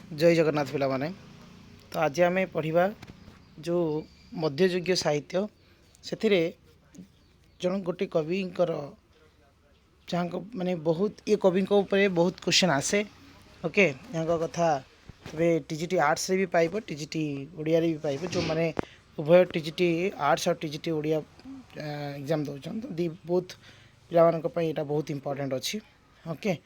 जय जगन्नाथ पिला माने। तो आज आम पढ़ा जो मध्ययुगीय साहित्य से जन गोटे कवि जहाँ माने बहुत ये कवि बहुत क्वेश्चन आसे। ओके यहाँ कथा तबे टीजीटी आर्ट्स रे भी पाइब टीजीटी ओडिया रे भी पाइब जो माने उभय टीजीटी आर्ट्स और टीजीटी ओडिया एग्जाम दौरान तो दी बोथ पिला बहुत इंपोर्टेंट अच्छी। ओके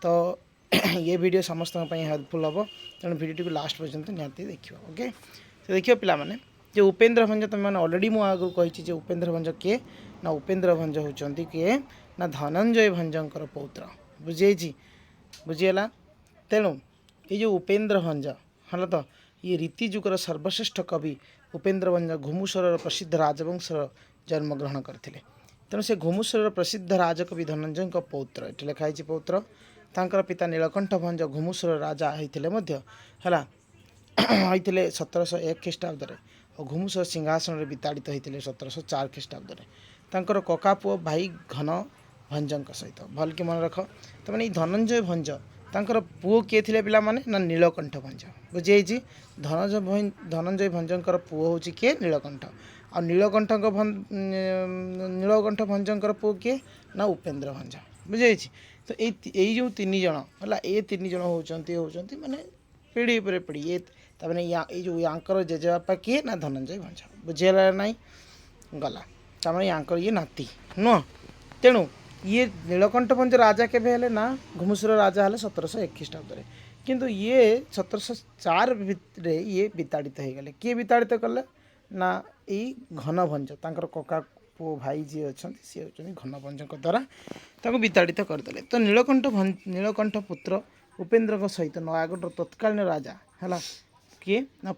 तो ये वीडियो समस्त हेल्पफुल हम तेणु वीडियो को लास्ट पर्यंत निहाती देखिए। ओके तो देखिए पिला माने जो उपेन्द्र भंज तुम मैंने अलरेडी मु आगु कही उपेन्द्र भंज किए ना उपेन्द्र भंज होती किए ना धनंजय भंजर पौत्र बुझे बुझीगला। तेणु ये जो उपेन्द्र भंज है तो ये रीति जुगर सर्वश्रेष्ठ कवि उपेन्द्र भंज घुमुसर प्रसिद्ध राजवंशर जन्मग्रहण करते। तेणु से घुमुसर प्रसिद्ध राजकवि धनंजय पौत्र ये लिखाई पौत्र तांकर पिता नीलकंठ भंज घुमुसर राजा होते होते 1701 ख्रीष्टाब्द और घुमुसर सिंहासन में विताड़ित होते 1704 ख्रीष्टाब्द। तांकर कका पुओ भाई घन भंज सहित भल कि मन रख तो मैंने धनंजय भंज तांकर पुओ किए थे पिला माने ना नीलकंठ भंज बुझे। धनंजय भंजर पुओ हूँ किए नीलकंठ आ नीलकंठ भंजर पुओ किए ना उपेन्द्र भंज बुझे। तो यही जो तीन जन है ये तीन जन होती माने पीढ़ी पर पीढ़ी ये तमें जो यांकर जेजेबापा किए ना धनंजय भंज बुझेगा ना गला तमें यांकर ये नाती नुह। तेणु ये नीलकंठ भंज राजा केवे ना घुमुसर राजा है 1701 ख्रीष्टाब्द किंतु ये 1704 भितरे ये विताड़ित हो गले किए विताड़ित कले ना यही घन भंज तांकर कका पु भाई जी अच्छा सी होती घन भंज द्वारा विताड़ित करदे। तो नीलकंठ पुत्र उपेन्द्र सहित नयागढ़ तत्कालीन राजा है किए ना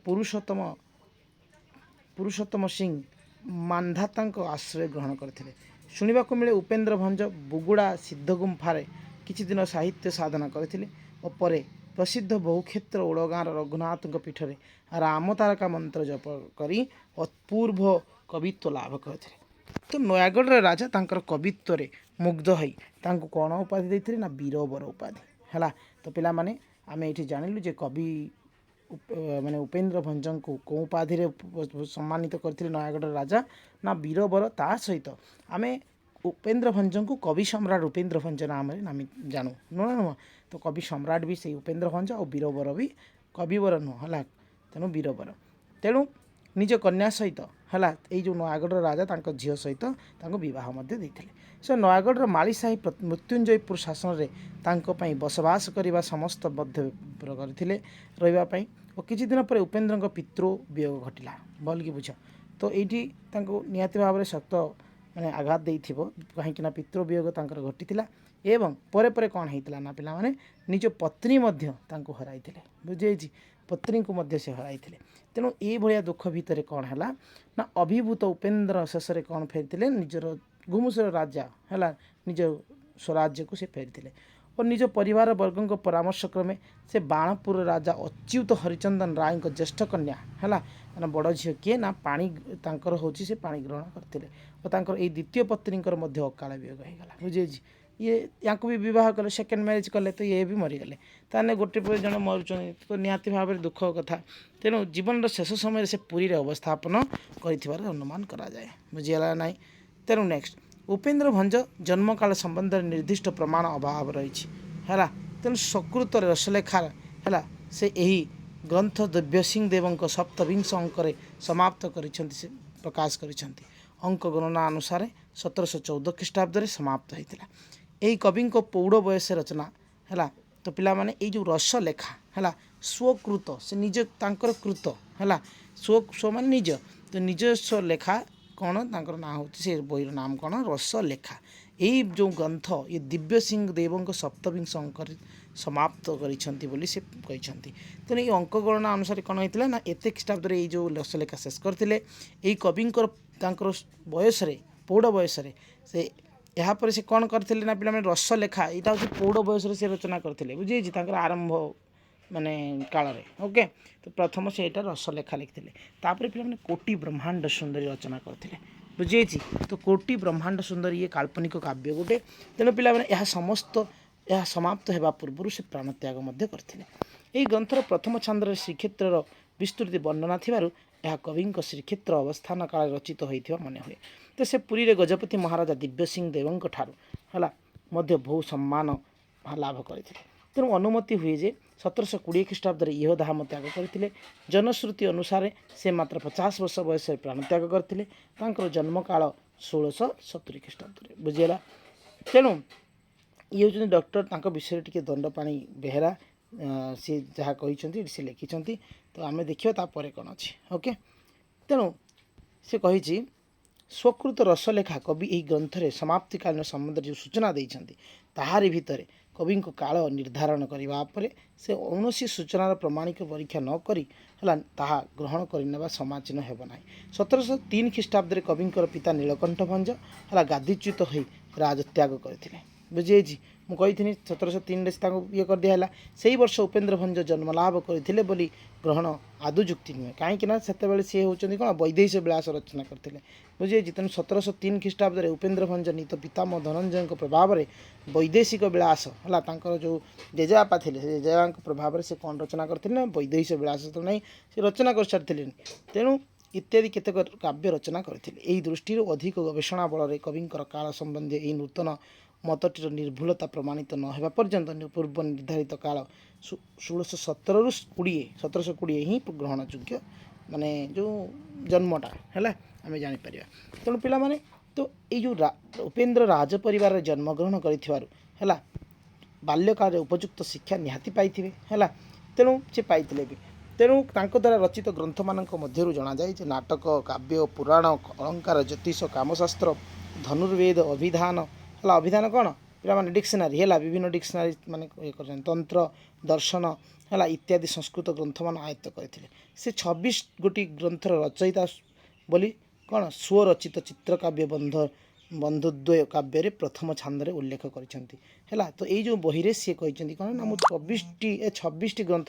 पुरुषोत्तम सिंह मानधाता आश्रय ग्रहण करते। शुणा मिले उपेन्द्र भंज बुगुड़ा सिद्ध गुंफार किछि दिन साहित्य साधना करते और पर प्रसिद्ध बहुक्षेत्र ओड़गाँ रघुनाथ पीठ में राम तारका मंत्र जप करी अपूर्व कवित्व लाभ करते। तो नयागढ़ राजा तांकर कवित्व मुग्ध हो कौन उपाधि देते ना वीरवर उपाधि है। तो पिला माने आमे ये जानिलु जे कवि माने उपेन्द्र भंज को कौ उपाधि सम्मानित करते नयागढ़ राजा ना वीरवर ता सहित आमे उपेन्द्र भंज को कवि सम्राट उपेन्द्र भंज नाम नाम जानू नुह नुह। तो कवि सम्राट भी से उपेन्द्र भंज और वीरवर भी कविवर नुह है तेणु वीरवर। तेणु निज कन्या सहित है यही जो नयागढ़ राजा तांको झील सहित बह देते। से नयागढ़ मालीसाही मृत्युंजयपुर शासन में बसवास करने समस्त बद्ध करते रही और किछि दिन पर उपेन्द्र पितृ वियोग घटला भल कि बुझ। तो ये निहाती भाव में सख्त मैंने आघात देथिबो कहीं पितृ वियोग घटी एवं परे परे कौन होता ना पिला माने निज पत्नी मध्य हराइथिले बुझे पत्नी को मध्य से हराइथिले। तेणु ये भाया दुख भितर कौन है ना अभिभूत उपेन्द्र शेष में कौन फेरी निजर घुमुसर राजा है निज स्वराज्य को से फेरी और निज परिवार वर्ग परामर्श क्रमे से बाणपुर राजा अच्युत हरिचंदन राय ज्येष्ठ कन्या है ना बड़ झी किए ना पानी तांकर होची से पानी ग्रहण करते और तांकर ये द्वितीय पत्नी अकाल वियोग होगा बुझे। ये या भी कले सेकेंड मैरिज कले तो ये भी मरीगले ताने गोटे पर जन मरुचन तो निहाती भाव में दुख कथा। तेणु जीवन शेष समय से पुरी अवस्थापन कर अनुमान करा जाए बुझीगला ना। तेणु नेक्स्ट उपेन्द्र भंज जन्म काल संबंध में निर्दिष्ट प्रमाण अभाव रही है। तेणु सकृत रसलेखा है से यही ग्रंथ दिव्य सिंह देव सप्तविंश अंक समाप्त कर प्रकाश कर अंक गणना अनुसार 1714 ख्रीष्टाब्द समाप्त होता। यही कवि पौड़ बयस रचना है। तो पिला माने ये जो रसलेखा है स्वकृत से निज तांकर कृत है स्व मान निज तो निजस्व लेखा कौन तांकर ना होती से बही नाम कौन रसलेखा। यही जो ग्रंथ ये दिव्य सिंह देव सप्तविंश अंक समाप्त करी से कहते। तेणु ये अंक गणना अनुसार कौन होता ना एत ख्रीष्टाब्द ये जो रसलेखा शेष करते यही कवि बयस पौड़ बयस से यापर से कौन करते ना पे रसलेखा यहाँ हूँ पौड़ बयस से रचना करते बुझे आरंभ माने काल रे। ओके तो प्रथम से यहाँ रसलेखा लिखते तापर पे कोटि ब्रह्मांड सुंदरी रचना करते बुझे। तो कोटि ब्रह्मांड सुंदरी ये काल्पनिक काव्य गोटे। तेणु पे समस्त यह समाप्त होगा पूर्व से प्राणत्याग करते। ଏହି ଗ୍ରନ୍ଥର ପ୍ରଥମ ଛାନ୍ଦରେ ଶ୍ରୀକ୍ଷେତ୍ରର ବିସ୍ତୃତି ବର୍ଣ୍ଣନା ଥିବାରୁ ଏହା କବିଙ୍କ ଶ୍ରୀକ୍ଷେତ୍ର ଅବସ୍ଥାନ କାଳରେ ରଚିତ ହୋଇଥିବା ମନେ ହୁଏ। ତ ସେ ପୁରୀରେ ଗଜପତି ମହାରାଜା ଦିବ୍ୟସିଂହ ଦେବଙ୍କ ଠାରୁ ହେଲା ମଧ୍ୟ ବହୁ ସମ୍ମାନ ଲାଭ କରିଥିଲେ। ତେଣୁ ଅନୁମତି ହୁଏ ଯେ 1720 ଖ୍ରୀଷ୍ଟାବ୍ଦରେ ଇହଧାମ ତ୍ୟାଗ କରିଥିଲେ। ଜନଶ୍ରୁତି ଅନୁସାରେ ସେ ମାତ୍ର 50 ବର୍ଷ ବୟସରେ ପ୍ରାଣତ୍ୟାଗ କରିଥିଲେ। ତାଙ୍କର ଜନ୍ମକାଳ 1670 ଖ୍ରୀଷ୍ଟାବ୍ଦରେ। ବୁଝିଗଲା। ତେଣୁ ଇଏ ହେଉଛନ୍ତି ଡକ୍ଟର, ତାଙ୍କ ବିଷୟରେ ଟିକେ ଦଣ୍ଡପାଣି ବେହେରା ସେ ଯାହା କହିଛନ୍ତି ସେ ଲେଖିଛନ୍ତି। ତ ଆମେ ଦେଖିବା ତାପରେ କ'ଣ ଅଛି। ଓକେ, ତେଣୁ ସେ କହିଛି ସ୍ୱକୃତ ରସଲେଖା କବି ଏହି ଗ୍ରନ୍ଥରେ ସମାପ୍ତିକାଳୀନ ସମ୍ବନ୍ଧରେ ଯେଉଁ ସୂଚନା ଦେଇଛନ୍ତି ତାହାରି ଭିତରେ କବିଙ୍କ କାଳ ନିର୍ଦ୍ଧାରଣ କରିବା ପରେ ସେ କୌଣସି ସୂଚନାର ପ୍ରମାଣିକ ପରୀକ୍ଷା ନ କରି ହେଲା ତାହା ଗ୍ରହଣ କରିନେବା ସମାଚୀନ ହେବ ନାହିଁ। 1703 ଖ୍ରୀଷ୍ଟାବ୍ଦରେ କବିଙ୍କର ପିତା ନୀଳକଣ୍ଠ ଭଞ୍ଜ ହେଲା ଗାଦିଚ୍ୟୁତ ହୋଇ ରାଜତ୍ୟାଗ କରିଥିଲେ। ବୁଝିଯାଇଛି। ମୁଁ କହିଥିଲି 1703ରେ ତାଙ୍କୁ ଇଏ କରିଦିଆ ହେଲା। ସେହି ବର୍ଷ ଉପେନ୍ଦ୍ର ଭଞ୍ଜ ଜନ୍ମଲାଭ କରିଥିଲେ ବୋଲି ଗ୍ରହଣ ଆଦୌ ଯୁକ୍ତି ନୁହେଁ। କାହିଁକି ନା ସେତେବେଳେ ସିଏ ହେଉଛନ୍ତି କ'ଣ ବୈଦେହୀଶ ବିଳାସ ରଚନା କରିଥିଲେ। ବୁଝିଯାଇଛି। ତେଣୁ 1703 ଖ୍ରୀଷ୍ଟାବ୍ଦରେ ଉପେନ୍ଦ୍ର ଭଞ୍ଜ ନିତ ପିତାମହ ଧନଞ୍ଜୟଙ୍କ ପ୍ରଭାବରେ ବୈଦେଶିକ ବିଳାସ ହେଲା ତାଙ୍କର ଯେଉଁ ଜେଜେବାପା ଥିଲେ ସେ ଜେଜେବାପାଙ୍କ ପ୍ରଭାବରେ ସେ କ'ଣ ରଚନା କରିଥିଲେ ନା ବୈଦେହୀଶ ବିଳାସ ତ ନାହିଁ ସେ ରଚନା କରିସାରିଥିଲେଣି। ତେଣୁ ଇତ୍ୟାଦି କେତେକ କାବ୍ୟ ରଚନା କରିଥିଲେ। ଏହି ଦୃଷ୍ଟିରୁ ଅଧିକ ଗବେଷଣା ବଳରେ କବିଙ୍କର କାଳ ସମ୍ବନ୍ଧୀୟ ଏହି ନୂତନ ମତଟିର ନିର୍ଭୁଲତା ପ୍ରମାଣିତ ନ ହେବା ପର୍ଯ୍ୟନ୍ତ ପୂର୍ବ ନିର୍ଦ୍ଧାରିତ କାଳ 1720 ହିଁ ଗ୍ରହଣଯୋଗ୍ୟ, ମାନେ ଯେଉଁ ଜନ୍ମଟା ହେଲା ଆମେ ଜାଣିପାରିବା। ତେଣୁ ପିଲାମାନେ ତ ଏଇ ଯେଉଁ ଉପେନ୍ଦ୍ର ରାଜ ପରିବାରରେ ଜନ୍ମଗ୍ରହଣ କରିଥିବାରୁ ହେଲା ବାଲ୍ୟକାଳରେ ଉପଯୁକ୍ତ ଶିକ୍ଷା ନିହାତି ପାଇଥିବେ ହେଲା। ତେଣୁ ସେ ପାଇଥିଲେ ବି। ତେଣୁ ତାଙ୍କ ଦ୍ୱାରା ରଚିତ ଗ୍ରନ୍ଥମାନଙ୍କ ମଧ୍ୟରୁ ଜଣାଯାଏ ଯେ ନାଟକ, କାବ୍ୟ, ପୁରାଣ, ଅଳଙ୍କାର, ଜ୍ୟୋତିଷ, କାମଶାସ୍ତ୍ର, ଧନୁର୍ବେଦ, ଅଭିଧାନ ହେଲା। ଅଭିଧାନ କ'ଣ ପିଲାମାନେ ଡିକ୍ସନାରୀ ହେଲା, ବିଭିନ୍ନ ଡିକ୍ସନାରୀ ମାନେ ଇଏ କରିଛନ୍ତି। ତନ୍ତ୍ର, ଦର୍ଶନ ହେଲା ଇତ୍ୟାଦି ସଂସ୍କୃତ ଗ୍ରନ୍ଥମାନ ଆୟତ୍ତ କରିଥିଲେ। ସେ 26 ଗୋଟି ଗ୍ରନ୍ଥର ରଚୟିତା ବୋଲି କ'ଣ ସ୍ୱରଚିତ ଚିତ୍ରକାବ୍ୟ ବନ୍ଧୁଦ୍ୱୟ କାବ୍ୟରେ ପ୍ରଥମ ଛାନ୍ଦରେ ଉଲ୍ଲେଖ କରିଛନ୍ତି ହେଲା। ତ ଏଇ ଯେଉଁ ବହିରେ ସିଏ କହିଛନ୍ତି କ'ଣ ନା ମୁଁ 26ଟି ଗ୍ରନ୍ଥ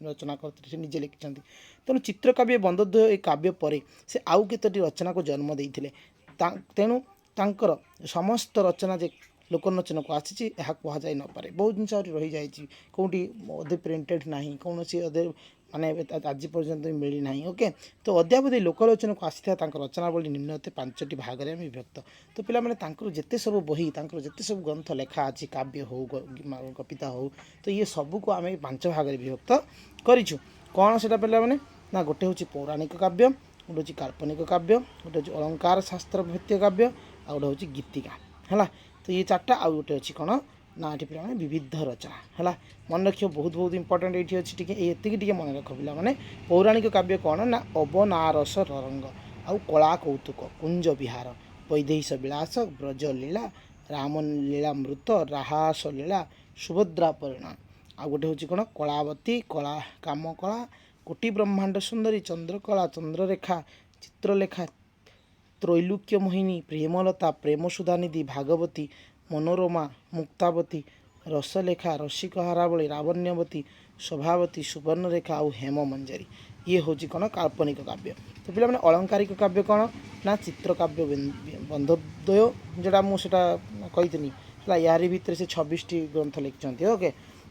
ରଚନା କରିଥିଲି, ସେ ନିଜେ ଲେଖିଛନ୍ତି। ତେଣୁ ଚିତ୍ରକାବ୍ୟ ବନ୍ଧୁଦ୍ୱୟ ଏ କାବ୍ୟ ପରେ ସେ ଆଉ କେତୋଟି ରଚନାକୁ ଜନ୍ମ ଦେଇଥିଲେ। ତେଣୁ ତାଙ୍କର ସମସ୍ତ ରଚନା ଯେ ଲୋକଲୋଚନକୁ ଆସିଛି ଏହା କୁହାଯାଇ ନପାରେ। ବହୁତ ଜିନିଷ ଆହୁରି ରହିଯାଇଛି, କେଉଁଠି ଅଧେ ପ୍ରିଣ୍ଟେଡ଼ ନାହିଁ, କୌଣସି ଅଧେ ମାନେ ଆଜି ପର୍ଯ୍ୟନ୍ତ ମିଳିନାହିଁ। ଓକେ, ତ ଅଦ୍ୟାବଧି ଲୋକଲୋଚନକୁ ଆସିଥିବା ତାଙ୍କ ରଚନାବଳୀ ନିମ୍ନତେ 5ଟି ଭାଗରେ ଆମେ ବିଭକ୍ତ। ତ ପିଲାମାନେ ତାଙ୍କର ଯେତେ ସବୁ ବହି, ତାଙ୍କର ଯେତେ ସବୁ ଗ୍ରନ୍ଥ ଲେଖା ଅଛି, କାବ୍ୟ ହେଉ କବିତା ହେଉ, ତ ଇଏ ସବୁକୁ ଆମେ 5 ଭାଗରେ ବିଭକ୍ତ କରିଛୁ। କ'ଣ ସେଟା ପିଲାମାନେ ନା ଗୋଟେ ହେଉଛି ପୌରାଣିକ କାବ୍ୟ, ଗୋଟେ ହେଉଛି କାଳ୍ପନିକ କାବ୍ୟ, ଗୋଟେ ହେଉଛି ଅଳଙ୍କାର ଶାସ୍ତ୍ର ଭିତ୍ତିକ କାବ୍ୟ, ଆଉ ଗୋଟେ ହେଉଛି ଗୀତିକା ହେଲା। ତ ଇଏ 4ଟା, ଆଉ ଗୋଟେ ଅଛି କ'ଣ ନା ଏଠି ପିଲାମାନେ ବିବିଧ ରଚନା ହେଲା। ମନେ ରଖିବ ବହୁତ ଇମ୍ପର୍ଟାଣ୍ଟ ଏଇଠି ଅଛି। ଟିକେ ଏତିକି ଟିକେ ମନେ ରଖ ପିଲାମାନେ। ପୌରାଣିକ କାବ୍ୟ କ'ଣ ନା ଅବନାରସ ରଙ୍ଗ, ଆଉ କଳା କୌତୁକ, କୁଞ୍ଜ ବିହାର, ବୈଦେହୀଶ ବିଳାସ, ବ୍ରଜଲୀଳା, ରାମଲୀଳାମୃତ, ରାହାସ ଲୀଳା, ସୁଭଦ୍ରା ପରିଣୟ। ଆଉ ଗୋଟେ ହେଉଛି କ'ଣ କଳାବତୀ, କଳା କାମକଳା, କୋଟି ବ୍ରହ୍ମାଣ୍ଡ ସୁନ୍ଦରୀ, ଚନ୍ଦ୍ରକଳା, ଚନ୍ଦ୍ରରେଖା, ଚିତ୍ରଲେଖା, ତ୍ରୈଲୋକ୍ୟ ମୋହିନୀ, ପ୍ରେମଲତା, ପ୍ରେମସୁଧାନିଧି, ଭାଗବତୀ, ମନୋରମା, ମୁକ୍ତାବତୀ, ରସଲେଖା, ରସିକ ହାରାବଳୀ, ରାବଣ୍ୟବତୀ, ଶୋଭାବତୀ, ସୁବର୍ଣ୍ଣରେଖା ଆଉ ହେମମଞ୍ଜରୀ। ଇଏ ହେଉଛି କ'ଣ କାଳ୍ପନିକ କାବ୍ୟ। ତ ପିଲାମାନେ ଅଳଙ୍କାରିକ କାବ୍ୟ କ'ଣ ନା ଚିତ୍ରକାବ୍ୟ ବନ୍ଧୁଦ୍ୱୟ, ଯେଉଁଟା ମୁଁ ସେଇଟା କହିଥିଲି ହେଲା। ୟାରି ଭିତରେ ସେ 26ଟି ଗ୍ରନ୍ଥ ଲେଖିଛନ୍ତି। ଓକେ,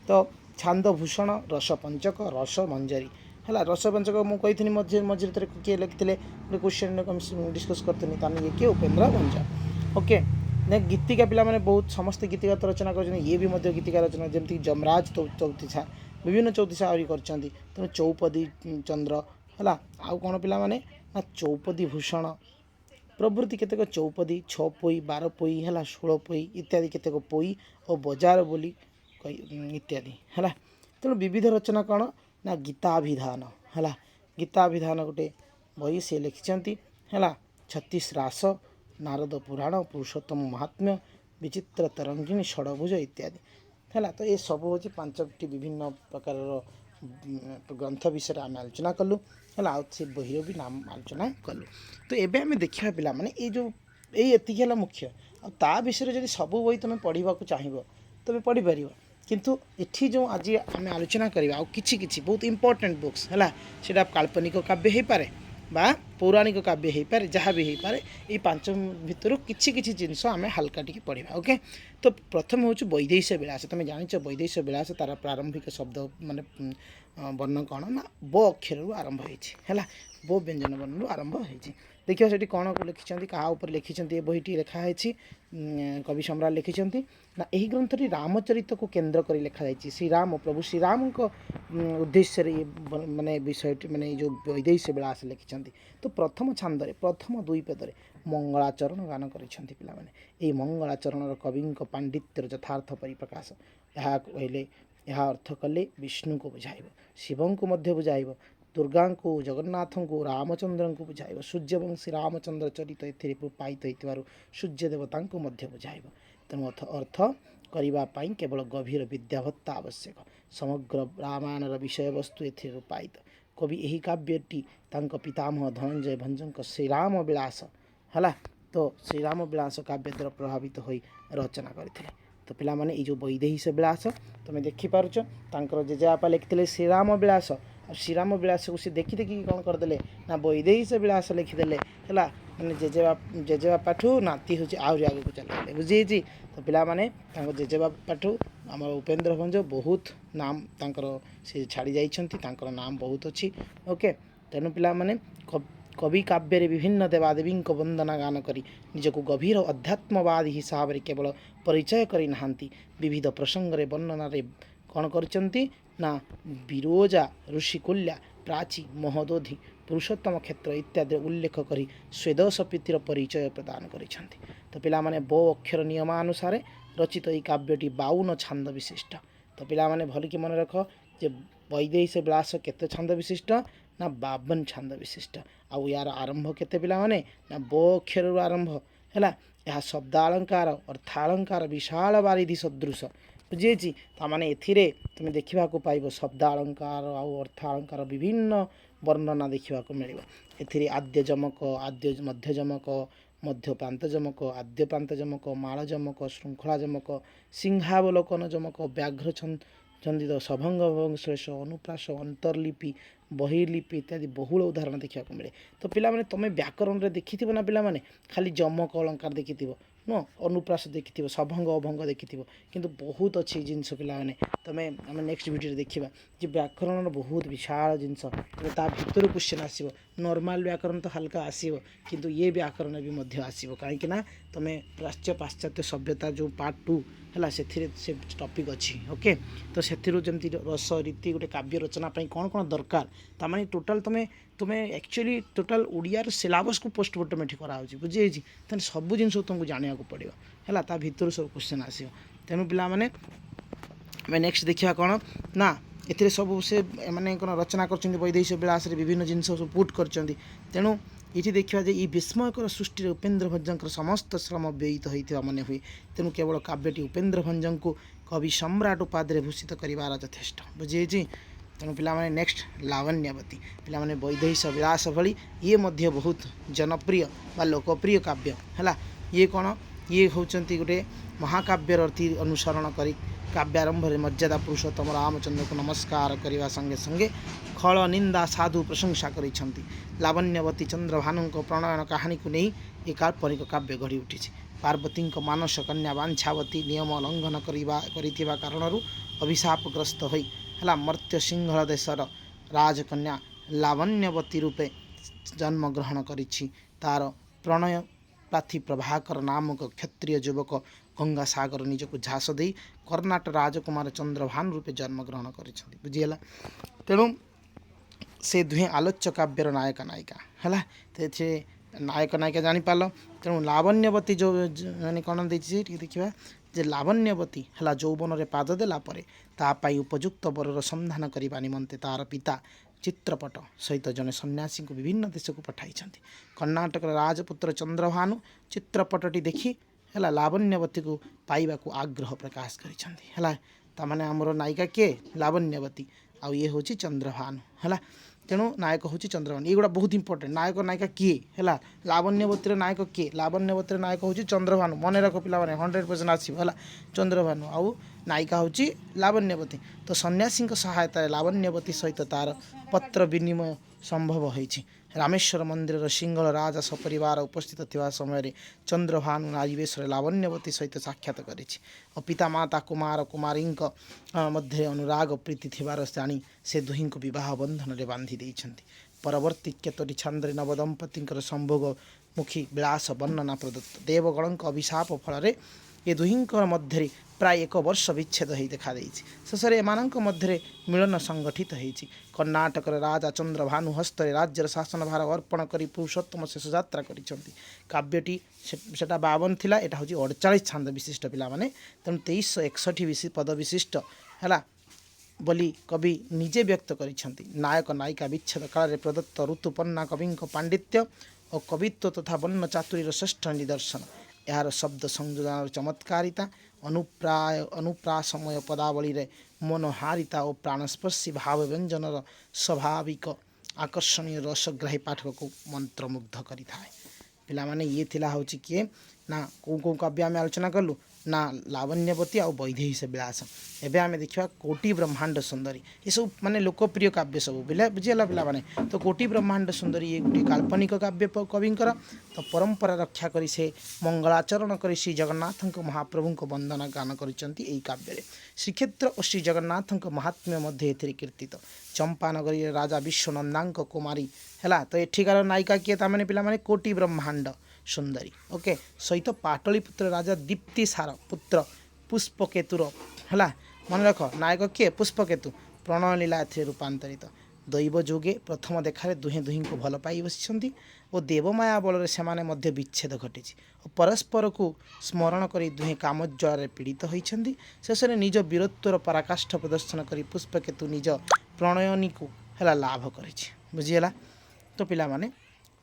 ତ ଛାନ୍ଦଭୂଷଣ, ରସପଞ୍ଚକ, ରସମଞ୍ଜରୀ ହେଲା। ରସପଞ୍ଚକ ମୁଁ କହିଥିଲି ମଝିରେ ଥରେ କିଏ ଲେଖିଥିଲେ ଗୋଟେ କ୍ୱେଶ୍ଚନ୍ ଡିସ୍କସ୍ କରିଥିଲି, ତାହେଲେ ଇଏ କିଏ ଉପେନ୍ଦ୍ର ଭଞ୍ଜ। ଓକେ, ଗୀତିକା ପିଲାମାନେ ବହୁତ ସମସ୍ତେ ଗୀତିକା ତ ରଚନା କରିଛନ୍ତି, ଇଏ ବି ମଧ୍ୟ ଗୀତିକା ରଚନା, ଯେମିତିକି ଯମରାଜ ଚୌତିସା, ବିଭିନ୍ନ ଚୌତିସା ଆହୁରି କରିଛନ୍ତି। ତେଣୁ ଚୌପଦୀ ଚନ୍ଦ୍ର ହେଲା। ଆଉ କ'ଣ ପିଲାମାନେ ନା ଚୌପଦୀ ଭୂଷଣ ପ୍ରଭୃତି କେତେକ ଚୌପଦୀ, 6 ପୋଇ, 12 ପୋଇ ହେଲା, 16 ପୋଇ ଇତ୍ୟାଦି କେତେକ ପୋଇ ଓ ବଜାର ବୋଲି ଇତ୍ୟାଦି ହେଲା। ତେଣୁ ବିବିଧ ରଚନା କ'ଣ ନା ଗୀତାଭିଧାନ ହେଲା। ଗୀତାଭିଧାନ ଗୋଟେ ବହି ସେ ଲେଖିଛନ୍ତି ହେଲା। 36 ରାସ, ନାରଦ ପୁରାଣ, ପୁରୁଷୋତ୍ତମ ମହାତ୍ମ୍ୟ, ବିଚିତ୍ର ତରଙ୍ଗିଣୀ, ଷଡ଼ଭୁଜ ଇତ୍ୟାଦି ହେଲା। ତ ଏସବୁ ହେଉଛି 5ଟି ବିଭିନ୍ନ ପ୍ରକାରର ଗ୍ରନ୍ଥ ବିଷୟରେ ଆମେ ଆଲୋଚନା କଲୁ ହେଲା। ଆଉ ସେ ବହିର ବି ନାମ ଆଲୋଚନା କଲୁ। ତ ଏବେ ଆମେ ଦେଖିବା ପିଲାମାନେ ଏତିକି ହେଲା ମୁଖ୍ୟ। ଆଉ ତା ବିଷୟରେ ଯଦି ସବୁ ବହି ତୁମେ ପଢ଼ିବାକୁ ଚାହିଁବ ତୁମେ ପଢ଼ିପାରିବ। କିନ୍ତୁ ଏଠି ଯେଉଁ ଆଜି ଆମେ ଆଲୋଚନା କରିବା ଆଉ କିଛି ବହୁତ ଇମ୍ପର୍ଟାଣ୍ଟ ବୁକ୍ସ ହେଲା, ସେଇଟା କାଳ୍ପନିକ କାବ୍ୟ ହେଇପାରେ, बा पौराणिक काव्य हो पारे जहाँ भी हो पारे ये पांच भितर किछि किछि जिनस आम हाल्का टी पढ़ा ओके। तो प्रथम हूँ वैदेश विलास तुम जान वैदेश विलास तार प्रारंभिक शब्द माने वर्ण कौन ना ब अक्षर आरंभ होगा बो व्यंजन वर्ण आरंभ होती देखिए से कौन को लिखिं क्या लिखिं ये बहीटी लिखाई कवि सम्राट लिखिं ना यही ग्रंथटी रामचरित को केन्द्र कर लिखाई श्रीराम प्रभु श्रीराम उद्देश्य ये माने विषय माने जो वैदेश विलास लिखिं तो प्रथम छांदे प्रथम दुई पदे मंगलाचरण गान करें मंगलाचरण कवि पांडित्यर यथार्थ परिप्रकाश यहाँ कहले यह अर्थ कले विष्णु को बुझाइब शिव को मध्य बुझाइब दुर्गा को जगन्नाथ को रामचंद्र को बुझाइब सूर्यवंशी रामचंद्र चरित एपायित हो सूर्य देवता को मध्य बुझाइब तेणु अर्थ करने केवल गभीर विद्याभत्ता आवश्यक समग्र रामायण विषय वस्तु एपायित कवि यही काव्यटी पितामह धनंजय भंजक श्रीराम विलास है तो श्रीराम विलास काव्य द्वारा प्रभावित हो रचना करते तो पिला माने ये जो वैदेश विलास तुम देखिपार जेजेबापा लिखिते श्रीराम विलास और श्रीराम विलास को सी देखी देखी कौन करदे ना वैदेश विलास लिखिदे है मैंने जेजेबापाठू नाती हूँ आहरी आगे को चलते बुझी तो पिला माने जेजेबापाठू आम उपेन्द्र भंज बहुत नाम तांकर से छाड़ी जाइछंती नाम बहुत अच्छी ओके। तेणु पिला माने कवि काव्य विभिन्न देवादेवी वंदना गान करी निजक गभीर अध्यात्मवादी हिसाब से केवल परिचय करना विविध प्रसंग रे वर्णन रे कौन करचंती ना विरोजा ऋषिकुल्या प्राची महोदधि पुरुषोत्तम क्षेत्र इत्यादि उल्लेख करी स्वेदश प्रीतिर परिचय प्रदान करिसेंती। तो पिला माने बो अक्षर नियमानुसार रचित ये काव्यटी 52 छांद विशिष्ट। तो पिला माने भल कि मन रख जे वैदेश विलास केते छांद विशिष्ट ना 52 छांद विशिष्ट आउ यार आरंभ केते पिला माने ना बो अक्षर आरंभ है यह शब्दालंकार अर्थालंकार विशाल बारिधि सदृश बुझी ताने एथिरे तुम देखा पाइब शब्दालंकार आउ अर्थालंकार विभिन्न वर्णना देखा मिल एथिरे आद्य जमक आद्य मध्य जमक मध्य प्रांत जमक आद्य प्रांत जमक माल जमक श्रृंखला जमक सिंहावलोकन जमक व्याघ्र चंदित सभंग श्लेष अनुप्रास अंतर्लिपि बहिर्लिपि इत्यादि बहुल उदाहरण देखा मिले। तो पिला माने तुम व्याकरण रे देखि ना पिला माने खाली जमक अलंकार देखि नो अनुप्रास देखि सभंग अभंग देखि किंतु बहुत अच्छी जिनस पिला माने तुम आम नेक्स्ट वीडियो देखा जे व्याकरण बहुत विशाल जिनस ता भीतर क्वेश्चन आसो नॉर्मल व्याकरण तो हल्का आसो किंतु ये व्याकरण भी मध्य आसो कहीं तुम प्राच्य पाश्चात्य सभ्यता जो पार्ट 2 है से टॉपिक अच्छी ओके। तो से जमी रस रीति गोटे काव्य रचना कौन कौन दरकार ताने टोटाल तुम्हें एक्चुअली टोटाल ओडिया सिलेबस को पोस्टमार्टम एठी कराउछि बुझी तेन सब जिन तुमको जाना पड़ो है ता भीतर सब क्वेश्चन आसो तेणु पिला माने मैं नेक्स्ट देखा कौन ना एथिरे सब से माने कौन रचना कर वैदेश विलास विभिन्न जिन सब पुट कर तेणु ये देखा जे विस्मयकर सृष्टि उपेन्द्र भंजर समस्त श्रम व्ययित होता मन हुए तेणु केवल काव्यटी उपेन्द्र भंज को कवि सम्राट उपाधि भूषित करार यथेष्ट बुझी तेणु पिला नेक्स्ट लावण्यवती पिला वैदेश विलास भली ये मध्य बहुत जनप्रिय बा लोकप्रिय काव्य है ये कौन ये होती गोटे महाकाव्यर अर्थी अनुसरण कर काव्यारंभ मर्यादा पुरुषोत्तम रामचंद्र को नमस्कार करने संगे संगे खल निंदा साधु प्रशंसा करिसेंती। लावण्यवती चंद्रभानु प्रणयन कहानी को नहीं ये काल्पनिक काव्य गढ़ी उठी पार्वती मानस कन्या वांछावती नियम उल्लंघन करिथिबा कारणरू अभिशापग्रस्त होई हला मर्त्य सिंहल देशर राजकन्या लावण्यवती रूपे जन्म ग्रहण करिछि तार प्रणय प्राथी प्रभाकर नामक क्षत्रिय युवक गंगा सागर निजक झास दे कर्णाटक राजकुमार चंद्रभानु रूपे जन्म ग्रहण करिसेंती बुझीगला। तेणु से दुहे आलोच्य काव्यर नायक नायिका है तो नायक नायिका जानीपार तेणु लावण्यवती जो मैंने कौन देखा जे लावण्यवती है यौवन में पाद देला तापाई उपयुक्त बरर संधान करने निमंते तार पिता चित्रपट सहित जड़े सन्यासी को विभिन्न देश को पठाई कर्णाटक राजपुत्र चंद्रभानु चित्रपटटी देखी है लावण्यवती को पाइबा को आग्रह प्रकाश करें आमर नायिका किए लावण्यवती आउ ये हूँ चंद्रभानु है तेणु नायक हूँ चंद्रभानु ये गुड़ा बहुत इंपोर्टेंट नायक नायिका किए है लावण्यवतीर नायक किए लावण्यवतीर नायक हूँ चंद्रभानु मन रख पिला 100% आसो है चंद्रभानु आउ नायिका हूँ लावण्यवती। तो सन्यासी सहायता लावण्यवती सहित तार पत्र विनिमय संभव होती रामेश्वर मंदिर सिंहल राजा सपरिवार उपस्थित थिबा समय चंद्रभानु नारीवेश लावण्यवती सहित साक्षात करिछि और पिता माता कुमार कुमारी मध्य अनुराग प्रीति थिबार जानी से दुहिं को विवाह बंधन रे बांधि देइछन्ति। परवर्ती केतोटी छांद्रे नवदंपति संभोग मुखी विलास वर्णना प्रदत्त देवगण अभिशाप फल ये दुहिं मध्य प्राय एक वर्ष विच्छेद हो देखा शेष में एमानक मध्य मिलन संगठित होती। कर्णाटक राजा चंद्रभानु हस्ତରେ राज्यर शासन भार अर्पण कर पुरुषोत्तम शेष यात्रा करिसेंति। काव्यटी सेटा 52 थिला, एटा होची 48 छांद विशिष्ट पिला माने तेणु 2361 पद विशिष्ट है बोली कवि निजे व्यक्त करिसेंति। नायक नायिका विच्छेद काल प्रदत्त ऋतुपन्ना कवि पांडित्य और कवित्व तथा वर्ण चातुरीर श्रेष्ठ निदर्शन। यार शब्द संयोजन चमत्कारिता अनुप्रासमय पदावली रे मनोहारिता और प्राणस्पर्शी भाव व्यंजन स्वाभाविक आकर्षणीय रसग्राही पाठक को मंत्रमुग्ध करि थाए। पिला माने ये थिला होची किए ना को काव्य आम आलोचना कलु ना लावण्यवती और वैदेही विलास। एवं आम देखा कोटि ब्रह्मांड सुंदरी ये सब माने लोकप्रिय काव्य सब बुझीगला पिला माने। तो कोटि ब्रह्मांड सुंदरी ये गोटे काल्पनिक काव्य कविंकर तो परंपरा रक्षा करी से मंगलाचरण कर श्री जगन्नाथ महाप्रभु को वंदना गान करिसेंति। काव्य श्रीक्षेत्र और श्री जगन्नाथ महात्म्य मध्य एथिरे कीर्तित। चंपानगरी राजा विश्वनंदा कुमारी है तो एठिकार नायिका किए ताने पिला माने कोटि ब्रह्मांड सुंदरी ओके सहित पाटलिपुत्र राजा दीप्ति सार पुत्र पुष्पकेतुर है मन रख नायक किए पुष्पकेतु प्रणय लीला ए रूपांतरित। दैव जोगे प्रथम देखार दुहें दुहिं को भल पाई बसिछन्ति और देवमाया बल से विच्छेद घटी और परस्पर को स्मरण कर दुहें कामज्वार पीड़ित होती। शेष में निज वीरत्वर पराकाष्ठ प्रदर्शन कर पुष्पकेतु निज प्रणयनी को है लाभ कर बुझीगला। तो पिला माने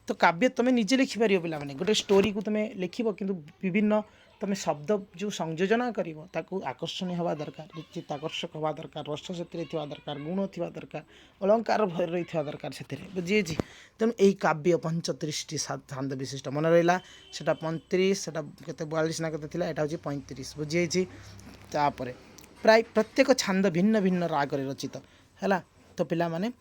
तो काव्य तुम निजे लिखिपर पिला माने गोटे स्टोरी को तुम लिख कि विभिन्न तुम शब्द जो संयोजन कर आकर्षणीय हवा दरकार चित्ताकर्षक हवा दरकार रस से दरकार गुण थी दरकार अलंकार भर रही दरकार से बुझे तेणु यही काव्य 35 छांद विशिष्ट मन रहा से 35 से 42 ना के यहाँ हूँ 35 बुझे प्राय प्रत्येक छांद भिन्न भिन्न रागरे रचित है। तो पिला माने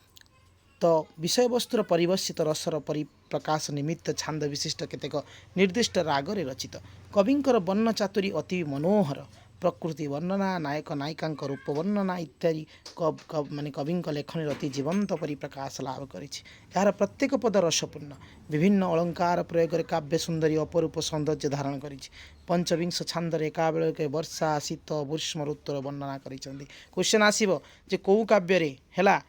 तो विषय वस्तुर परिवर्षित रसर परिप्रकाश निमित्त छांद विशिष्ट केतेक निर्दिष्ट रागरे रचित। कविंकर वर्ण चातुरी अति मनोहर प्रकृति वर्णना नायक नायिका रूप वर्णना इत्यादि माने कवि लेखन अति जीवंत परिप्रकाश लाभ कर प्रत्येक पद रसपूर्ण विभिन्न अलंकार प्रयोग काव्य सुंदरी अपरूप सौंदर्य धारण कर पंचविंश छांदर एका बेलके वर्षा शीत ग्रीष्म ऋतुर वर्णना कर। क्वेश्चन आसो जे कौ काव्य है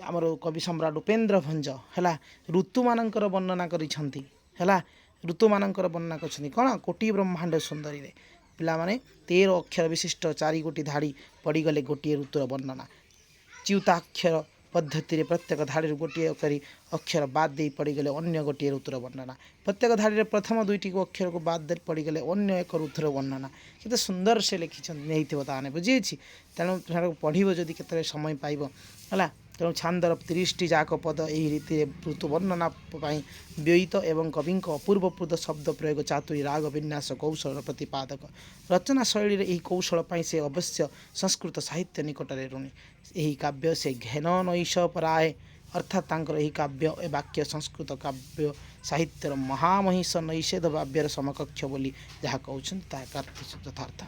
आमर कवि सम्राट उपेन्द्र भंज है ऋतु मानकर वर्णना करिसेंति है ऋतु मानकर वर्णना कर कौन कोटि ब्रह्मांड सुंदरी रे पिला माने 13 अक्षर विशिष्ट 4 गोटी धाड़ी पड़गले गोटे ऋतुर वर्णना च्युताक्षर पद्धति रे प्रत्येक धाड़ी गोटे करी अक्षर बाद दे पड़गले अन्य गोटे ऋतुर वर्णना प्रत्येक धाड़ी प्रथम दुईटी अक्षर को बाद दे पड़गले अन्य एक ऋतुर वर्णना केते सुंदर से लिखिछन ताने बुझी तेणु पढ़ो जदि केते समय पाइब है तेणु छांदर 30 जाक पद यही रीति ऋतु वर्णना व्ययित एवं कवि अपूर्वपूर्व शब्द प्रयोग चातुरी राग विन्यास कौशल प्रतिपादक रचना शैली यही कौशल से अवश्य संस्कृत साहित्य निकट में ऋणी। यही काव्य से घेन नैश पराए अर्थात यही काव्य ए वाक्य संस्कृत काव्य साहित्यर महामहिष नैषेध काव्यर समकक्ष बोली जहाँ कहते यथार्थ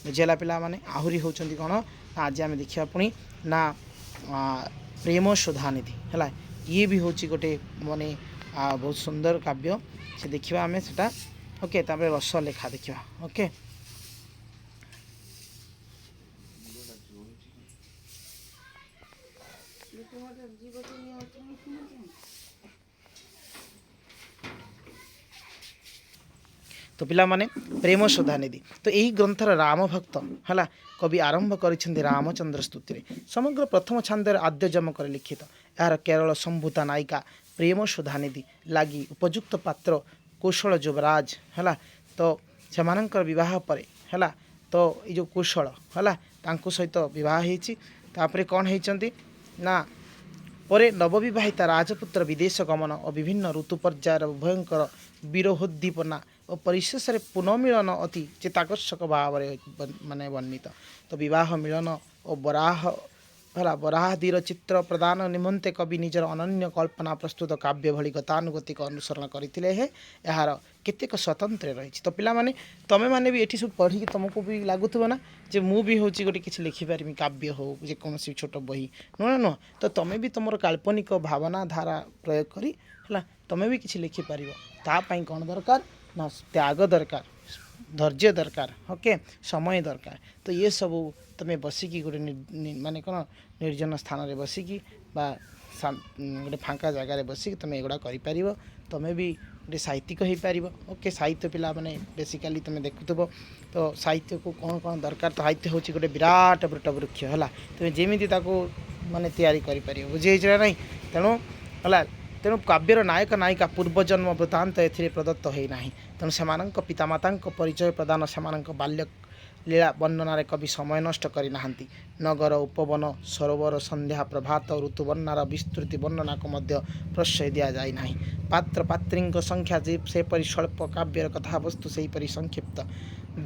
बुझेगा पिला माने आहरी होती कौन आज आम देखा पुणी ना प्रेम सुधानिधि है ये भी हूँ गोटे माने बहुत सुंदर काव्य से देखा आम से ओके तापर रस लेखा देखा ओके तो पिला माने प्रेम सुधानिधि तो यही ग्रंथर राम भक्त है कवि आरंभ कर रामचंद्र स्तुति समग्र प्रथम छांदर आद्य जमक लिखित यार केरल संभूता नायिका प्रेम सुधानिधि लगी उपयुक्त पात्र कौशल युवराज है तो से बह पर है तो ये जो कौशल है सहित बह कौन होती ना परे नवविवाहिता राजपुत्र विदेश गमन और विभिन्न ऋतु पर्यायर उभयंकर विरोहोद्दीपना और परिशेष पुनर्मिलन अति चित्ताकर्षक भाव माने वर्णित। तो विवाह मिलन और बराह है बराहादीर चित्र प्रदान निमंते कवि निजर अनन्य कल्पना प्रस्तुत काव्य भली गतानुगतिक अनुसरण करते हैं यार केतेक स्वतंत्र रही। तो पिला माने तमें मैंने भी ये सब पढ़ी तुमको भी लगुव ना जे मु भी हूँ गोटे किसी लिखिपारि काव्य हो जेकोसी छोट बही नुह नुह तो तुम्हें भी तुम काल्पनिक भावना धारा प्रयोग करी है तुम्हें भी किसी लिखिपार तापाई कौन दरकार ना त्याग दरकार धैर्य दरकार ओके समय दरकार। तो ये सब तुम्हें बसिकी गोटे माने कौन निर्जन स्थान में बसिकी गोटे फांका जगार बसिकी तुम्हें एगुड़ा कर तुम्हें भी गोटे साहित्यिक हो पार ओके। साहित्य पिला माने बेसिकाली तुम्हें देखुव तो साहित्य को कौन कौन दरकार तो साहित्य हूँ गोटे विराट बृट वृक्ष है तुम्हें जमी माने तैयारी कर बुझे ना तेणु है तेणु काव्यर नायक नायिका पूर्वजन्म वृत्तांत ए प्रदत्त होना तेणु से पितामाता परिचय प्रदान से बाल्य लीला वर्णनार कवि समय नष्ट करना नगर उपवन सरोवर संध्या प्रभात ऋतुवर्णार विस्तृति वर्णना को मध्य प्रश्रय दि जाए ना। पात्र पात्री संख्या सेपरी स्वल्प काव्यर कथावस्तु से परी संक्षिप्त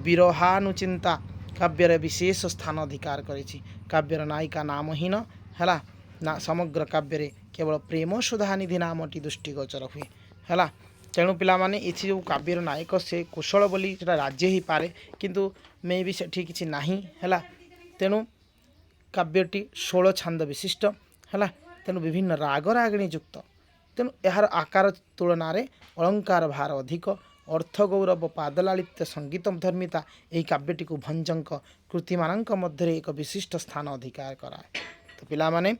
विरहानुचिंता काव्यर विशेष स्थान अधिकार करिछि। काव्यर नायिका नामहीन है ना समग्र काव्य केवल प्रेम सुधानिधि नामटी दृष्टिगोचर हुए है। तेणु पिला माने इथि जो काव्यर नायक से कुशल बोली राज्य ही पारे किंतु मे भी सेठी किछि नाही है। तेणु काव्यटी 16 छांद विशिष्ट है तेणु विभिन्न राग रागिणी युक्त तेणु यार आकार तुलन अलंकार भार अधिक अर्थ गौरव पादलालित्य संगीत धर्मिता यही काव्यटी को भंजक कृति मानक मध्य एक विशिष्ट स्थान अधिकार कराए। तो पिला माने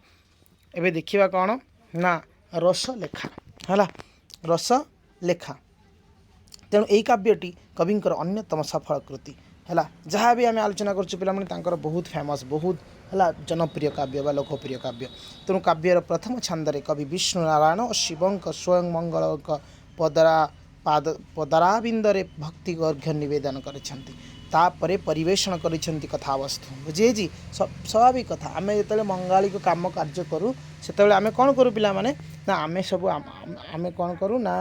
एबे देखिबा कौन ना रस लेखा है रस लेखा तेणु यही काव्यटी कविंकर अन्यतम सफल कृति है जहाँ भी आम आलोचना कर बहुत फेमस बहुत है जनप्रिय काव्य बा लोकप्रिय काव्य। तेणु काव्यर प्रथम छंदरे कवि विष्णु नारायण और शिव स्वयं मंगल पदराबिंदरे भक्ति गर्घ्य निवेदन करपरे परिवेषण कर कथावस्तु बुझे जी स्वाभाविक कथा आम जो मंगाली को कम कार्य करूँ से आम कौन करूँ पिला माने ना आम सब आम कौन करूँ ना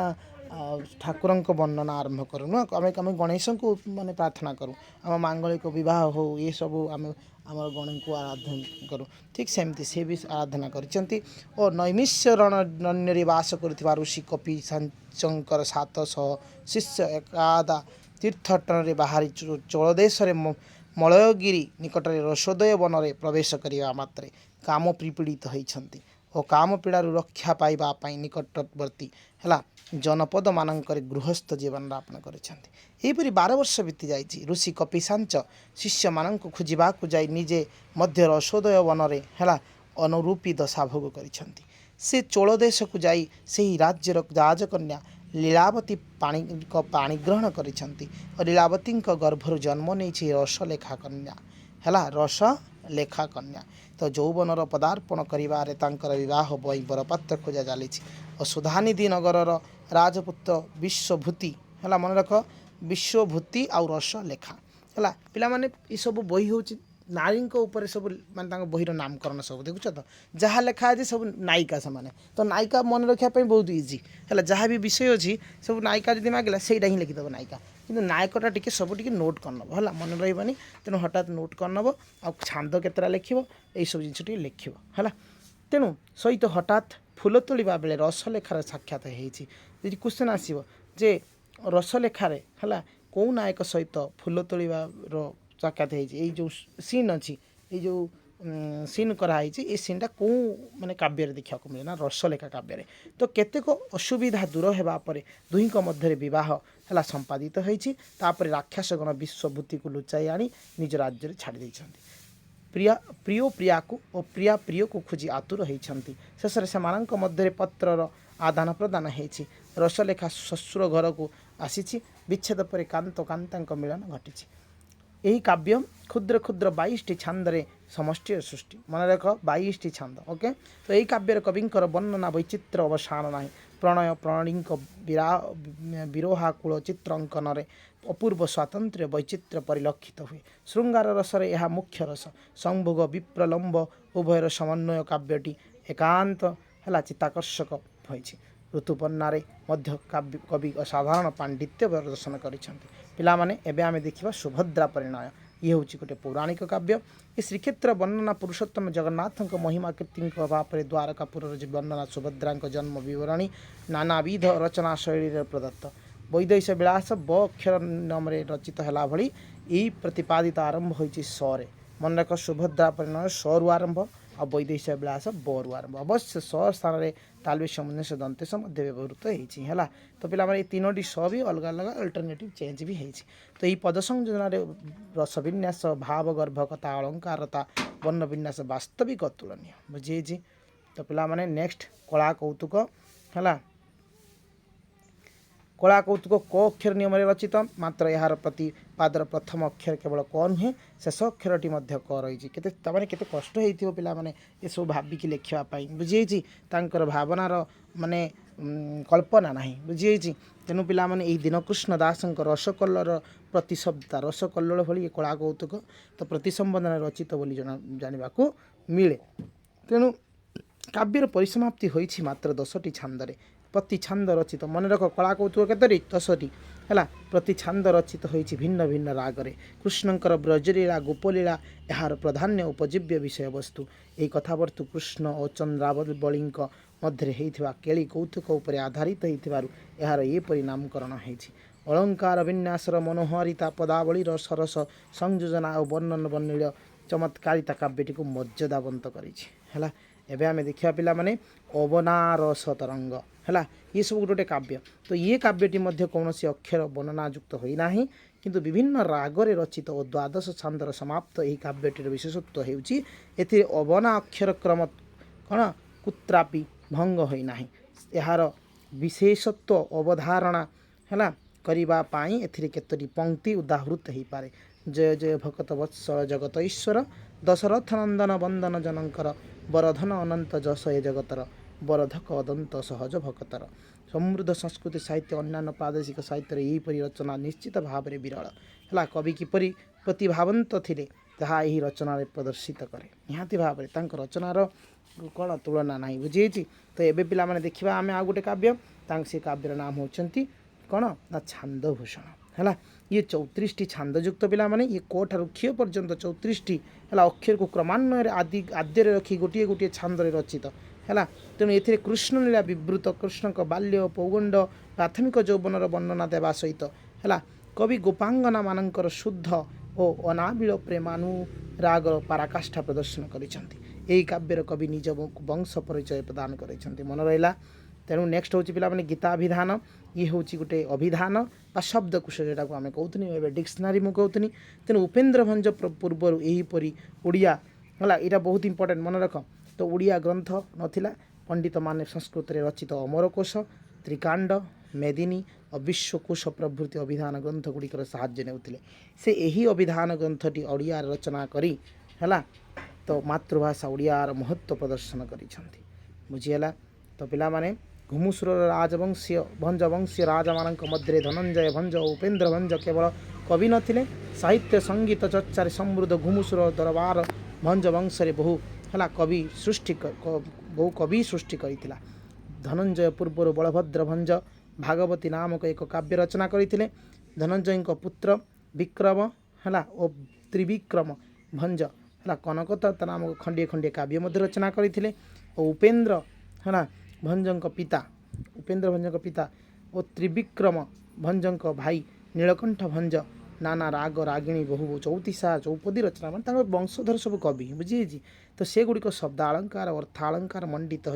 ठाकुर वर्णना आरंभ करूँ ना आम गणेश को माने प्रार्थना करूँ आम मांगलिक विवाह हो ये सब आम आम गणेश को आराधना करूँ ठीक सेमती से भी आराधना कर नैमिष्य रण्य वास कर ऋषि कपि शंकर 700 शिष्य एकादा तीर्थटन बाहरी चोलदेश मलयगिरी निकट रसोदय वन में प्रवेश करने मात्रे काम पीड़ित होती और काम पीड़ार रक्षा पाइबापी निकटवर्ती है जनपद मानक गृहस्थ जीवन यापन करपरी 12 वर्ष बीती जाइए। ऋषि कपिशांच शिष्य मान खोजा जाई निजे मध्य रसोदय वन में है अनुरूपी दशा भोग कर चोलदेश को जाई से ही राज्यर राजकन्या लीलावती पाणी ग्रहण करिसेंती और लीलावती गर्भर जन्म नहीं रसलेखा कन्या है रसलेखा कन्या। तो यौवनर पदार्पण करिवारे तांकर विवाह बई बरपात्र खोजा चली और सुधानिधि नगर राजपुत्र विश्वभूति है मन रख विश्वभूति आउ रसलेखा है पिला माने ये सब बही हूँ नारी उपर सब माने बहीर नामकरण सब देखुच तो जहाँ लेखा है सब नायिका से तो नायिका मन रखापी बहुत इजी है जहाँ भी विषय अच्छी सब नायिका जब मागिला से ही लिखिदेव नायिका कि नायकटा टी सब टी नोट करनब है मन रही तेणु हठात नोट करनब आ छांद केतटा लिख यही सब जिन लिख है तेणु सहित हठात फूल तोड़ा बेले रसलेखार साक्षात होती क्वेश्चन आसो जे रसलेखार है कौ नायक सहित फूल तोड़ार साक्षात हो सीन अच्छी जो सीन कराई ये सीनटा कौ माने काव्य देखा मिले ना रसलेखा काव्य। तो केतेक असुविधा दूर होगापर दुहींक मध्य विवाह है संपादित होपर राक्षस गण विश्वभूति को लुचाई आनी निज राज्य छाड़ी प्रिया प्रिय प्रिया को और प्रिया प्रिय को खोजी आतुर होती शेष से मध्य पत्रर आदान प्रदान होती रसलेखा श्वशुर घर को आसी विच्छेद पर कांत कांता मिलन घटी। यही काव्य क्षुद्र क्षुद्र 22 छांदरे समष्टि सृष्टि मन रख 22 छांद ओके। तो यही काव्यर कविंकर वर्णना वैचित्र अवसान ना प्रणय प्रणयी विरोहाकूल चित्रांकन अपूर्व स्वातंत्र्य वैचित्र परिलक्षित हुए। श्रृंगार रसर यह मुख्य रस संभोग विप्रलंब उभयर समन्वय काव्यटी एकांत है चित्ताकर्षक होती। ऋतुपर्णार मध्य कवि असाधारण पांडित्य प्रदर्शन कर पिला माने एबे आमे देखिबा सुभद्रा परिणय ये हूँ गोटे पौराणिक काव्य। ये श्रीक्षेत्र वर्णना पुरुषोत्तम जगन्नाथ महिमा कीर्ति भाव द्वारकापुर वर्णना सुभद्रा जन्म बरणी नानाविध रचना शैली प्रदत्त वैदेश विलास ब अक्षर नाम रचित है भली यही प्रतिपादित आरंभ होती स मन रख सुभद्रा परिणय सु आरंभ और वैदेश विलास बरु आरंभ अवश्य स स्थान में तालवेश मुनेश दंतेश व्यवहृत है। तो पे तीनो स भी अलग अलग अल्टरनेटिव चेंज भी होती। तो यही पद संयोजन रसविन्यास भाव गर्भकता अलंकारता वर्ण विन्यास वास्तविक अतुलनीय बुझी। तो पे नेक्स्ट कला कौतुक है। कला कौतुक क अक्षर नियम रचित मात्र यार प्रतिपादर प्रथम अक्षर केवल क नुहे शेष अक्षरटी क रही केते कष्ट हो पिला माने ये सब भाविकी लिखापी बुझी तांकर भावनार माने कल्पना ना बुझी। तेणु पिला माने यही दीनकृष्ण दास रसकल्लर प्रतिशब्दता रसकल्लोल भली कला कौतुक तो प्रतिसंबंधन रचित बोली जानवा मिले। तेणु काव्यर परिसमाप्ति होइछि मात्र 10टी छांदरे प्रति छांद रचित मन रख कला कौतुक केतरी 10टी है। प्रति छांद रचित होइछि भिन्न भिन्न रागरे कृष्णंकर ब्रजलीला गोपलीला यार प्रधान्य उपजीव्य विषय वस्तु यही कथावस्तु कृष्ण और चंद्रावली मध्य होइथिबा केली कौतुक उपर आधारित होइथिबारु यार एपरि नामकरण होइछि। अलंकार विन्यासर मनोहारिता पदावलीर सरस संयोजना और वर्णन वर्णनीय चमत्कारिता काव्यटी को मर्यादावंत करिछि है। एबे आमे देखिया पिला माने अवनारस तरंग है ये सब गोटे काव्य। तो ये काव्यटी मध्य कौन सी अक्षर वर्णनायुक्त होना किंतु विभिन्न रागरे रचित और द्वादश छांदर समाप्त यही काव्यटीर विशेषत्व होउछि एथिरे अवना अक्षर क्रम कौन कुत्रापि भंग होना यार विशेषत्व अवधारणा है करबा पाई एथिरे केतोटी पंक्ति उदाहृत हो पारे। जय जय भक्त वत्सल जगत ईश्वर दशरथ नंदन वंदन जनकर बरधन अनंत जस ए जगतर बरधक अदंत सहज भक्तर समृद्ध संस्कृति साहित्य अन्य प्रादेशिक साहित्य यहीपरि रचना निश्चित भाव में विरल है। कवि किपरि प्रतिभावंत थिले ताहा यही रचना प्रदर्शित करे निहाती भाव में रचनार कौन तुलना ना बुझी। तो एबे पिला माने देखिबा आमे आ गोटे काव्य से काव्यर नाम होचंती कौन ना छांदभूषण है। ये 34टी छांदयुक्त पिला माने ये क ठारू क्ष पर्यंत 34टी है अक्षर को क्रमान्वय आदि आद्य रखी गोटे गोटे छांदरे रचित है। तेणु ए कृष्णलीला विवृत कृष्ण बाल्य पौगंड प्राथमिक यौवनर वर्णना देवा सहित है कवि गोपांगना मानकर शुद्ध और अनाबिल प्रेमानुराग पराकाष्ठा प्रदर्शन करिसेंती। काव्यर कवि निज वंश परिचय प्रदान करिसेंती मन रहा। तेणु नेक्स्ट हूँ पे गीताभिधान ये हूँ गोटे अभिधान बा शब्दकोश जोटा को आम कहते डिक्शनारी मुझे कहती। तेणु उपेन्द्र भंज पूर्वर यहीपरि ओडिया है यहाँ बहुत इंपोर्टेंट मन रख। तो ओडिया ग्रंथ नथिला पंडित माने संस्कृत रे रचित अमरकोश त्रिकांड मेदिनी और विश्वकोश प्रभृति अभिधान ग्रंथ गुड़िकर साहाय्य नेउथिले से यही अभिधान ग्रंथटी ओडिया रचना करी है। तो मातृभाषा ओडियार महत्व प्रदर्शन करिसेंती बुझीगला। तो पिला माने घुमुसुर राजवंशीय भंजवंशीय राजा मानक मध्य धनंजय भंज उपेन्द्र भंज केवल कवि नथिले साहित्य संगीत चर्चार समृद्ध घुमुसुर दरबार भंज वंशरे बहु है कवि सृष्टि बहु कवि सृष्टि करथिला। धनंजय पूर्वर बलभद्र भंज भागवती नामक एक काव्य रचना करथिले। धनंजय पुत्र विक्रम है और त्रिविक्रम भंज है कनकतत्त नामक खंडे खंडे काव्य मध्य रचना करथिले। और उपेन्द्र है भंजक पिता और त्रिविक्रम भंजक भाई नीलकंठ भंज नाना राग रागिणी बहु चौतीसा चौपदी रचना मान वंशधर सब कवि बुझी। तो से गुड़िक शब्द अलंकार अर्थालंकार मंडित हो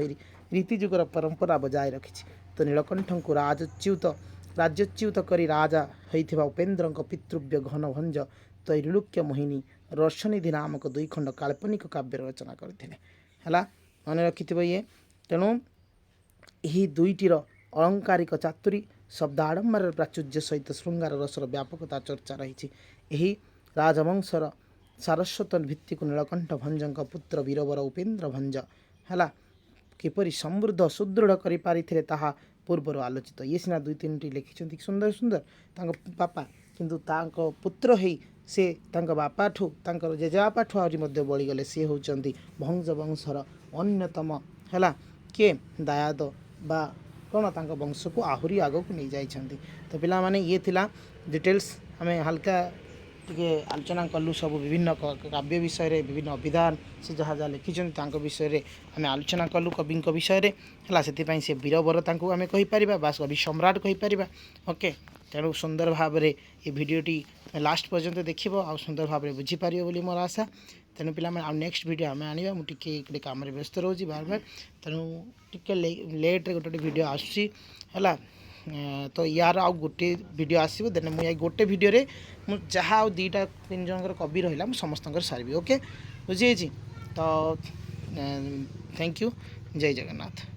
रीतिजुगर परंपरा बजाय रखी। तो नीलकंठ को राज्यच्युत करी राजा होइथिबा उपेन्द्र पितृव्य घन भंज तैरुल्य मोहिनी रसनिधि नामक 2 खंड काल्पनिक काव्य रचना करते है मन रखि ये। तेणु यही दुईटीर अलंकारिक चातुरी शब्द आडम्बर प्राचुर्य सहित श्रृंगार रसर व्यापकता चर्चा रही। राजवंशर सारस्वत भित्तिक नीलकंठ भंजक पुत्र वीरवर उपेन्द्र भंज है किपरि समृद्ध सुदृढ़ करिपारिथिले ताहा पूर्वर आलोचित। ये सिना 2-3टी लिखिछन्ति सुंदर सुंदर बापा किंतु तांको पुत्र हेई से तांको बापा ठू तांकर जेजेबापा ठू आहुरी मध्य बळीगले से होउचन्ति भंज वंशर अन्यतम है किए दायाद बा कौन तांको वंश को आहुरी आग को नहीं जाइछन्ति। तो पिला माने ये थिला डिटेल्स हमें हल्का टिके आलोचना कलु सब विभिन्न काव्य विषय रे विभिन्न अभिधान से जहाँ जहाँ लिखिं विषय आम आलोचना कलु कवि विषय है से से वीरवर आम कहीपर बा कवि सम्राट कहीपर ओके तेणु सुंदर भाव में ये भिडटी लास्ट पर्यंत देख आ सुंदर भाव में बुझीपार बोली मोर आशा तेणु पिला नेक्स्ट वीडियो आम आने मुझे कम व्यस्त रोचे बार बार तेणु टे लेट्रे गोटे वीडियो आसूसी है तो यार आउ गोटे वीडियो आसो देन मुझे गोटे वीडियो रे मु जहाँ आउ दुईटा तीन जनकर कवि रहा समस्त सारी ओके बुझी तो थैंक यू जय जगन्नाथ।